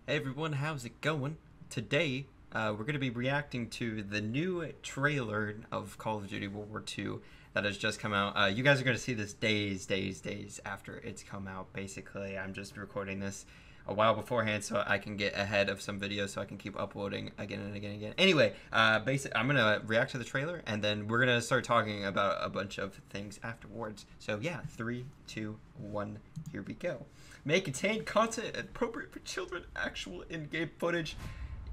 Hey everyone, how's it going? Today, we're going to be reacting to the new trailer of Call of Duty World War II that has just come out. You guys are going to see this days after it's come out. Basically, I'm just recording this a while beforehand so I can get ahead of some videos so I can keep uploading again and again and again. Anyway, I'm going to react to the trailer and then we're going to start talking about a bunch of things afterwards. So yeah, 3, 2, 1, here we go. May contain content appropriate for children, actual in-game footage.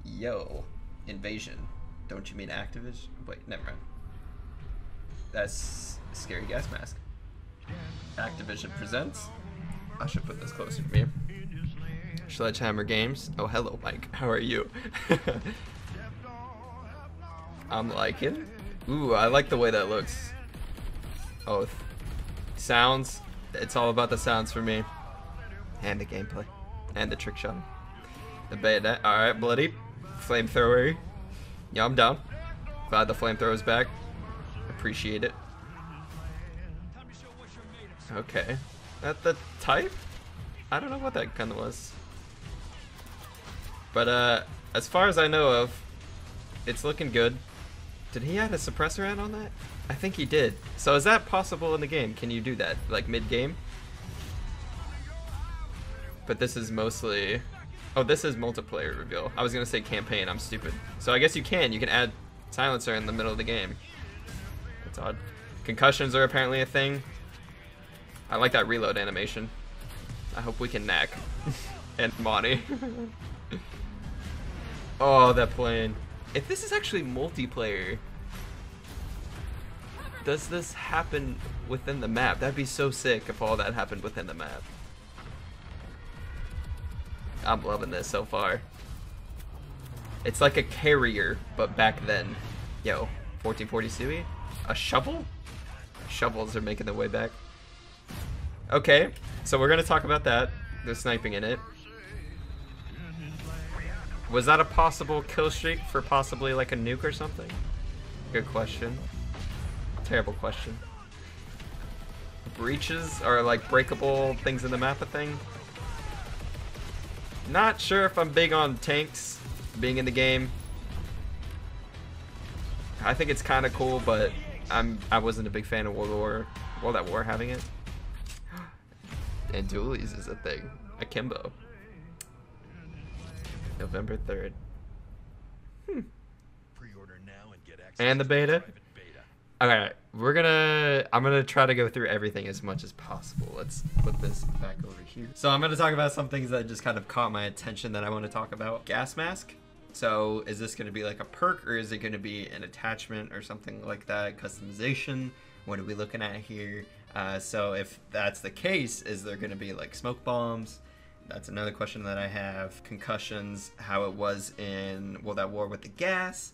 Yo, invasion. Don't you mean Activision? Wait, never mind. That's a scary gas mask. Activision presents. I should put this closer to me. Sledgehammer Games. Oh, hello, Mike. How are you? I'm liking. Ooh, I like the way that looks. Oh, sounds. It's all about the sounds for me. And the gameplay. And the trick shot. The bayonet. Alright, bloody. Flamethrower. Yeah, I'm down. Glad the flamethrower's back. Appreciate it. Okay. That the type? I don't know what that gun was. But as far as I know of, it's looking good. Did he add a suppressor add on that? I think he did. So is that possible in the game? Can you do that? Like mid-game? But this is mostly... Oh, this is multiplayer reveal. I was gonna say campaign, I'm stupid. So I guess you can add silencer in the middle of the game. That's odd. Concussions are apparently a thing. I like that reload animation. I hope we can knack. And Monty. Oh, that plane. If this is actually multiplayer, does this happen within the map? That'd be so sick if all that happened within the map. I'm loving this so far. It's like a carrier, but back then. Yo, 1440 Sui? A shovel? Shovels are making their way back. Okay, so we're gonna talk about that. There's sniping in it. Was that a possible kill streak for possibly like a nuke or something? Good question. Terrible question. Breaches are like breakable things in the map a thing? Not sure if I'm big on tanks being in the game. I think it's kind of cool, but I wasn't a big fan of World at War having it. And dualies is a thing. Akimbo. November 3rd. Pre-order now and get access And the to beta. private beta. Okay, I'm gonna try to go through everything as much as possible. Let's put this back over here. So I'm gonna talk about some things that just kind of caught my attention that I want to talk about. Gas mask. So is this gonna be like a perk or is it gonna be an attachment or something like that? Customization. What are we looking at here? So if that's the case, is there gonna be like smoke bombs? That's another question that I have. Concussions, how it was in World at War with the gas.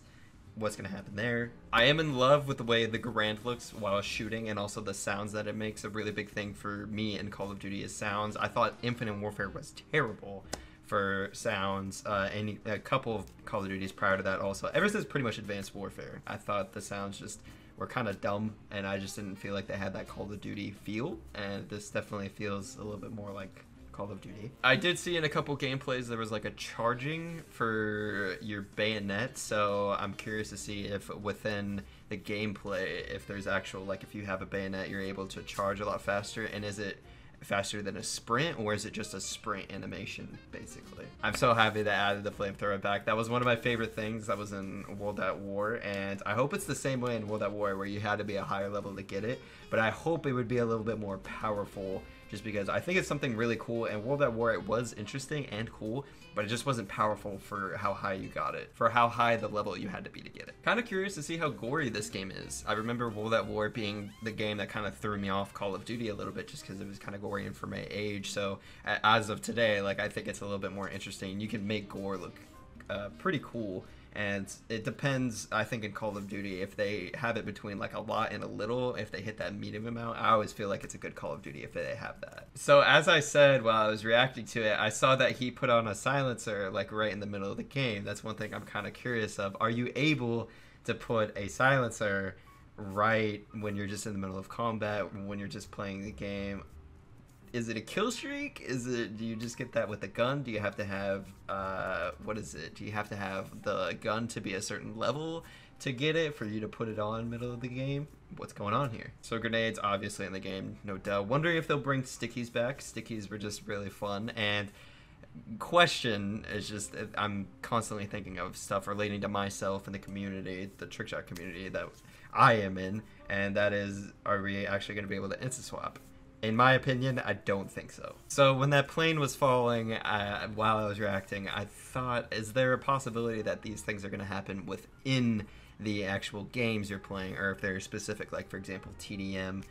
What's gonna happen there? I am in love with the way the Garand looks while shooting, and also the sounds that it makes. A really big thing for me in Call of Duty is sounds. I thought Infinite Warfare was terrible for sounds. A couple of Call of Duties prior to that also. Ever since pretty much Advanced Warfare, I thought the sounds just were kind of dumb, and I just didn't feel like they had that Call of Duty feel. And this definitely feels a little bit more like Call of Duty. I did see in a couple gameplays there was like a charging for your bayonet, so I'm curious to see if within the gameplay, if there's actual, like if you have a bayonet, you're able to charge a lot faster, and is it faster than a sprint, or is it just a sprint animation, basically? I'm so happy they added the flamethrower back. That was one of my favorite things that was in World at War, and I hope it's the same way in World at War where you had to be a higher level to get it, but I hope it would be a little bit more powerful, just because I think it's something really cool. And World at War, it was interesting and cool, but it just wasn't powerful for how high you got it, for how high the level you had to be to get it. Kind of curious to see how gory this game is. I remember World at War being the game that kind of threw me off Call of Duty a little bit, just because it was kind of gory and for my age. So as of today, like I think it's a little bit more interesting. You can make gore look pretty cool. And it depends, I think, in Call of Duty, if they have it between like a lot and a little, if they hit that medium amount. I always feel like it's a good Call of Duty if they have that. So as I said while I was reacting to it, I saw that he put on a silencer like right in the middle of the game. That's one thing I'm kind of curious of. Are you able to put a silencer right when you're just in the middle of combat, when you're just playing the game? is it a kill streak? Do you just get that with a gun? Do you have to have, what is it? Do you have to have the gun to be a certain level to get it for you to put it on middle of the game? What's going on here? So grenades obviously in the game, no doubt. Wondering if they'll bring stickies back. Stickies were just really fun. And question is just, I'm constantly thinking of stuff relating to myself and the community, the trickshot community that I am in, and that is, are we actually going to be able to insta swap? In my opinion, I don't think so. So when that plane was falling, while I was reacting, I thought, is there a possibility that these things are going to happen within the actual games you're playing, or if they're specific, like for example TDM,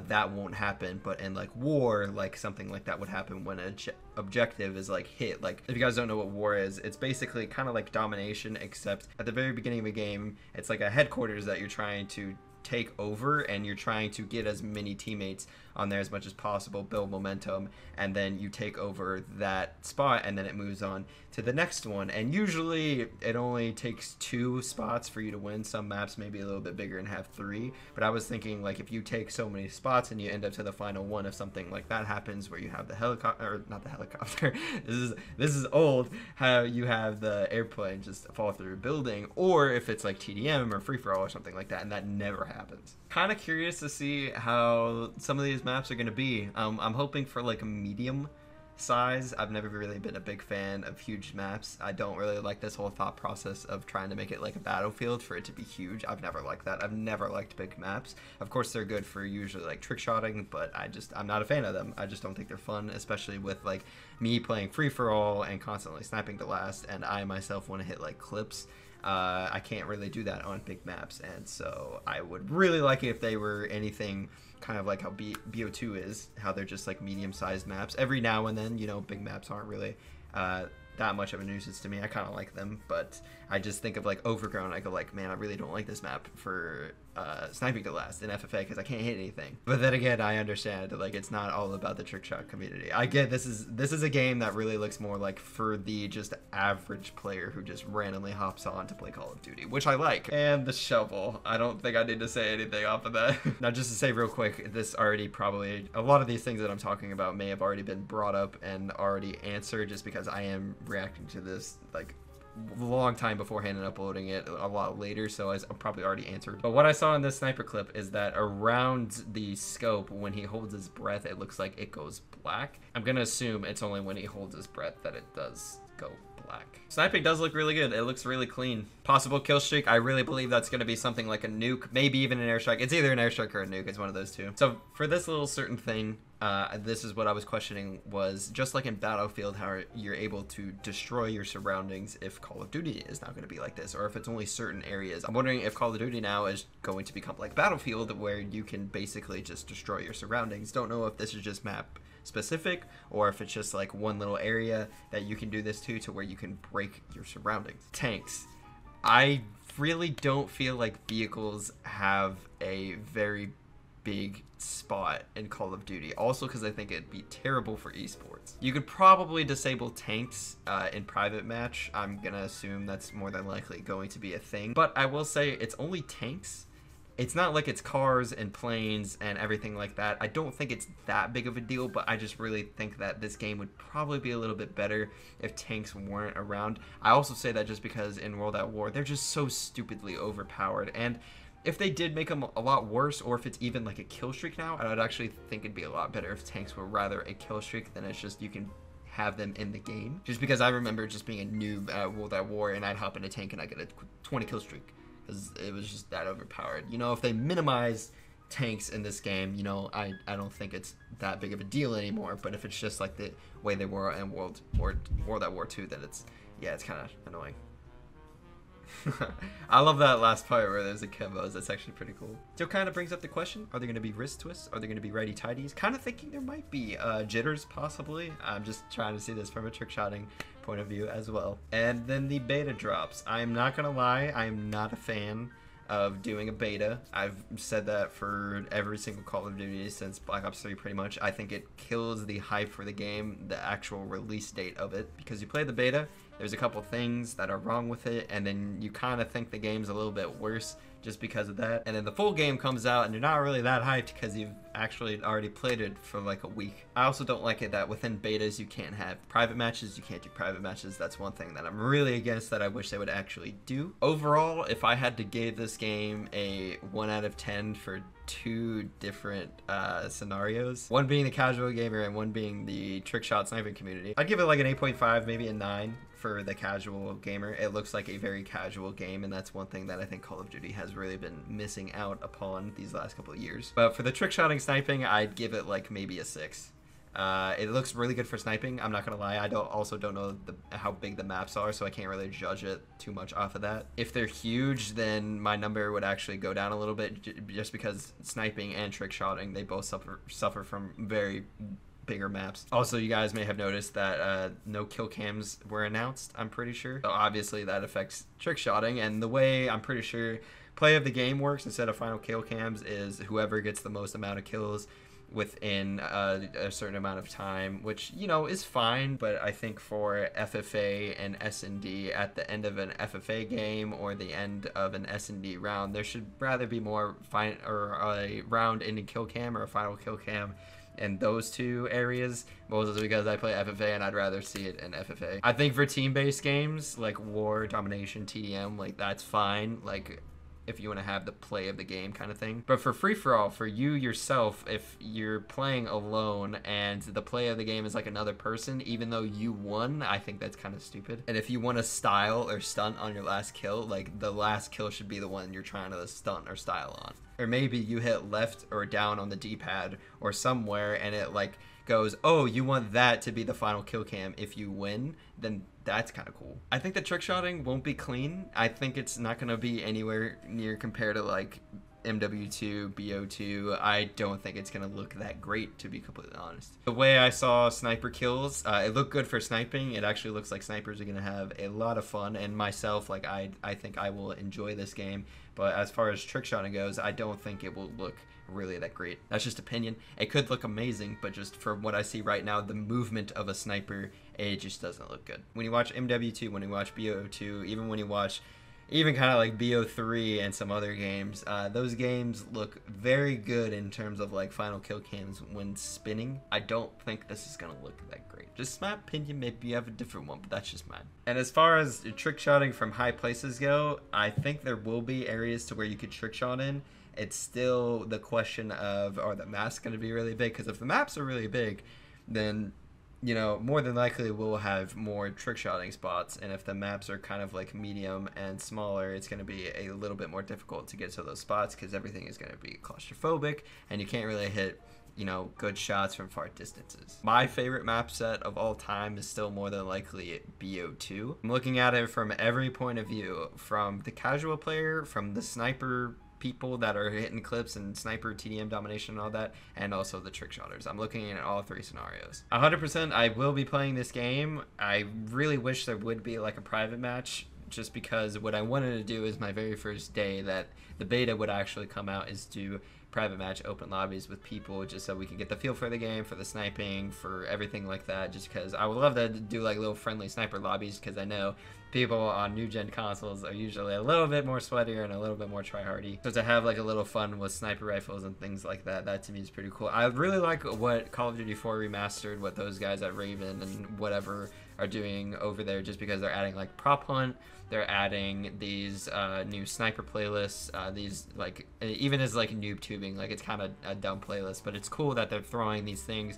that won't happen, but in like war, like something like that would happen when an objective is like hit. Like if you guys don't know what war is, it's basically kind of like domination, except at the very beginning of a game it's like a headquarters that you're trying to take over, and you're trying to get as many teammates on there as much as possible, build momentum, and then you take over that spot, and then it moves on to the next one. And usually it only takes 2 spots for you to win. Some maps may be a little bit bigger and have 3, but I was thinking, like, if you take so many spots and you end up to the final one, if something like that happens where you have the helicopter, or not the helicopter, this is old, how you have the airplane just fall through a building, or if it's like TDM or free-for-all or something like that, and that never happens. Kind of curious to see how some of these maps are going to be. I'm hoping for like a medium size. I've never really been a big fan of huge maps. I don't really like this whole thought process of trying to make it like a battlefield for it to be huge. I've never liked that. I've never liked big maps. Of course they're good for usually like trickshotting, but I'm not a fan of them. I just don't think they're fun, especially with like me playing free-for-all and constantly sniping to last, and I myself want to hit like clips. I can't really do that on big maps, and so I would really like it if they were anything kind of like how BO2 is, how they're just like medium-sized maps. Every now and then, you know, big maps aren't really that much of a nuisance to me. I kind of like them, but I just think of like Overgrown. I go like, man, I really don't like this map for sniping to last in FFA because I can't hit anything. But then again, I understand like it's not all about the trickshot community. I get this is a game that really looks more like for the just average player who just randomly hops on to play Call of Duty, which I like. And the shovel. I don't think I need to say anything off of that. Now, just to say real quick, this already probably, a lot of these things that I'm talking about may have already been brought up and already answered, just because I am reacting to this like a long time beforehand and uploading it a lot later, so I'm probably already answered. But what I saw in this sniper clip is that around the scope, when he holds his breath, it looks like it goes black. I'm gonna assume it's only when he holds his breath that it does go black. Sniping does look really good. It looks really clean. Possible kill streak, I really believe that's going to be something like a nuke, maybe even an airstrike. It's either an airstrike or a nuke. It's one of those two. So for this little certain thing, this is what I was questioning, was just like in Battlefield, how you're able to destroy your surroundings if Call of Duty is not going to be like this, or if it's only certain areas. I'm wondering if Call of Duty now is going to become like Battlefield, where you can basically just destroy your surroundings. Don't know if this is just map specific, or if it's just like one little area that you can do this to where you can break your surroundings. Tanks. I really don't feel like vehicles have a very big spot in Call of Duty, also because I think it'd be terrible for esports. You could probably disable tanks in private match. I'm gonna assume that's more than likely going to be a thing, but I will say it's only tanks. It's not like it's cars and planes and everything like that. I don't think it's that big of a deal, but I just really think that this game would probably be a little bit better if tanks weren't around. I also say that just because in World at War, they're just so stupidly overpowered, and if they did make them a lot worse, or if it's even like a kill streak now, I would actually think it'd be a lot better if tanks were rather a kill streak than it's just you can have them in the game. Just because I remember just being a noob at World at War, and I'd hop in a tank and I'd get a 20 kill streak. It was just that overpowered. You know, if they minimize tanks in this game, you know, I don't think it's that big of a deal anymore. But if it's just like the way they were in World at War 2, then it's kind of annoying. I love that last part where there's a combos. That's actually pretty cool. So it kind of brings up the question, are there going to be wrist twists? Are there going to be righty tighties? Kind of thinking there might be jitters possibly. I'm just trying to see this from a trickshotting point of view as well. And then the beta drops. I'm not going to lie, I'm not a fan of doing a beta. I've said that for every single Call of Duty since Black Ops 3 pretty much. I think it kills the hype for the game, the actual release date of it, because you play the beta there's a couple things that are wrong with it, and then you kind of think the game's a little bit worse just because of that. And then the full game comes out and you're not really that hyped because you've actually already played it for like a week. I also don't like it that within betas you can't have private matches. You can't do private matches. That's one thing that I'm really against that I wish they would actually do. Overall, if I had to give this game a 1 out of 10 for 2 different scenarios, one being the casual gamer and one being the trick shot sniping community, I'd give it like an 8.5, maybe a 9 for the casual gamer. It looks like a very casual game, and that's one thing that I think Call of Duty has really been missing out upon these last couple of years. But for the trick shotting sniping, I'd give it like maybe a 6. It looks really good for sniping, I'm not gonna lie. I also don't know how big the maps are, so I can't really judge it too much off of that. If they're huge, then my number would actually go down a little bit, just because sniping and trick shotting, they both suffer from very bigger maps. Also, you guys may have noticed that no kill cams were announced, I'm pretty sure. So obviously that affects trick shotting, and the way I'm pretty sure play of the game works instead of final kill cams is whoever gets the most amount of kills within a certain amount of time, which, you know, is fine. But I think for FFA and S&D, at the end of an FFA game or the end of an S&D round, there should rather be more a round ending kill cam or a final kill cam in those two areas, mostly because I play FFA and I'd rather see it in FFA. I think for team-based games like War, Domination, TDM, like that's fine, like if you want to have the play of the game kind of thing. But for free-for-all, for you yourself, if you're playing alone and the play of the game is like another person, even though you won, I think that's kind of stupid. And if you want to style or stunt on your last kill, like the last kill should be the one you're trying to stunt or style on. Or maybe you hit left or down on the D-pad or somewhere and it like goes, oh, you want that to be the final kill cam if you win, then that's kind of cool. I think the trick shotting won't be clean. I think it's not going to be anywhere near compared to like MW2, BO2. I don't think it's going to look that great, to be completely honest. The way I saw sniper kills, it looked good for sniping. It actually looks like snipers are going to have a lot of fun, and myself, like I think I will enjoy this game. But as far as trick shotting goes, I don't think it will look really that great. That's just opinion. It could look amazing, but just from what I see right now, the movement of a sniper, it just doesn't look good. When you watch MW2, when you watch BO2, even when you watch even kind of like BO3 and some other games, those games look very good in terms of like final kill cams when spinning. I don't think this is gonna look that great. Just my opinion, maybe you have a different one, but that's just mine. And as far as trick shotting from high places go, I think there will be areas to where you could trick shot in. It's still the question of, are the maps going to be really big? Because if the maps are really big, then, you know, more than likely we'll have more trick shotting spots. And if the maps are kind of like medium and smaller, it's going to be a little bit more difficult to get to those spots because everything is going to be claustrophobic and you can't really hit, you know, good shots from far distances. My favorite map set of all time is still more than likely BO2. I'm looking at it from every point of view, from the casual player, from the sniper people that are hitting clips and sniper, TDM, domination, and all that, and also the trick shotters. I'm looking at all 3 scenarios. 100% I will be playing this game. I really wish there would be like a private match, just because what I wanted to do is my very first day that the beta would actually come out is do private match open lobbies with people, just so we can get the feel for the game, for the sniping, for everything like that, just because I would love to do like little friendly sniper lobbies, because I know people on new gen consoles are usually a little bit more sweatier and a little bit more tryhardy. So to have like a little fun with sniper rifles and things like that, that to me is pretty cool. I really like what Call of Duty 4 Remastered, what those guys at Raven and whatever are doing over there, just because they're adding like prop hunt, they're adding these new sniper playlists, these like, even as like noob tubing, like it's kind of a dumb playlist, but it's cool that they're throwing these things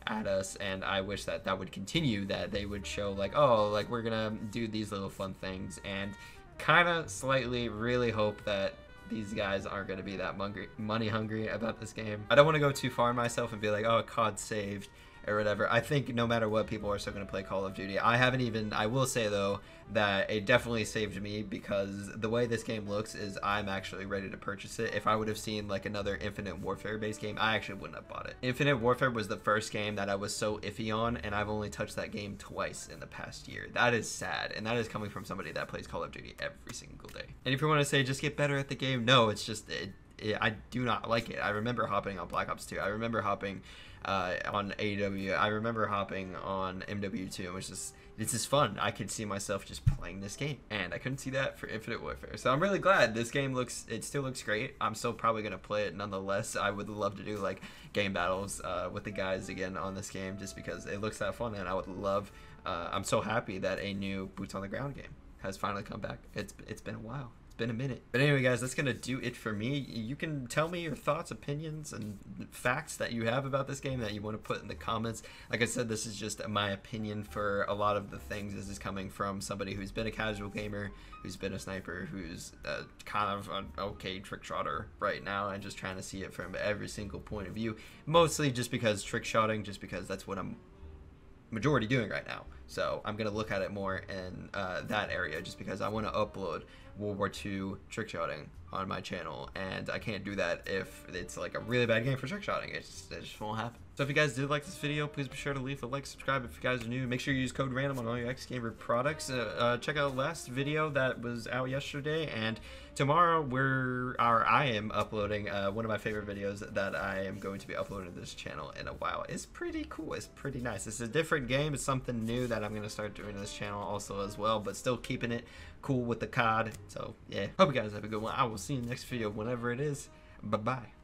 at us, and I wish that that would continue, that they would show like, oh, like we're gonna do these little fun things, and kind of slightly really hope that these guys aren't going to be that money hungry about this game. I don't want to go too far myself and be like, oh, COD saved or whatever. I think no matter what, people are still going to play Call of Duty. I will say though that it definitely saved me, because the way this game looks is I'm actually ready to purchase it. If I would have seen like another Infinite Warfare based game, I actually wouldn't have bought it. Infinite Warfare was the first game that I was so iffy on, and I've only touched that game twice in the past year. That is sad, and that is coming from somebody that plays Call of Duty every single day. And if you want to say just get better at the game, no, it's just I do not like it. I remember hopping on Black Ops 2. I remember hopping on AW. I remember hopping on MW2. It was just this is fun. I could see myself just playing this game, and I couldn't see that for Infinite Warfare. So I'm really glad this game it still looks great. I'm still probably gonna play it nonetheless. I would love to do like game battles with the guys again on this game, just because it looks that fun, and I would love. I'm so happy that a new boots on the ground game has finally come back. It's been a while. Been a minute. But anyway, guys, that's gonna do it for me. You can tell me your thoughts, opinions, and facts that you have about this game that you want to put in the comments. Like I said, this is just my opinion for a lot of the things. This is coming from somebody who's been a casual gamer, who's been a sniper, who's kind of an okay trick shotter right now, and just trying to see it from every single point of view. Mostly just because trick shotting, just because that's what I'm majority doing right now. So I'm gonna look at it more in that area, just because I want to upload World War II trick shotting on my channel, and I can't do that if it's like a really bad game for trick shotting. It just won't happen. So if you guys did like this video, please be sure to leave a like, subscribe if you guys are new. Make sure you use code RANDOM on all your X Gamer products. Check out last video that was out yesterday, and tomorrow I am uploading one of my favorite videos that I am going to be uploading to this channel in a while. It's pretty cool. It's pretty nice. It's a different game. It's something new that I'm going to start doing to this channel also as well, but still keeping it cool with the COD. So yeah, hope you guys have a good one. I will see you in the next video whenever it is. Bye bye.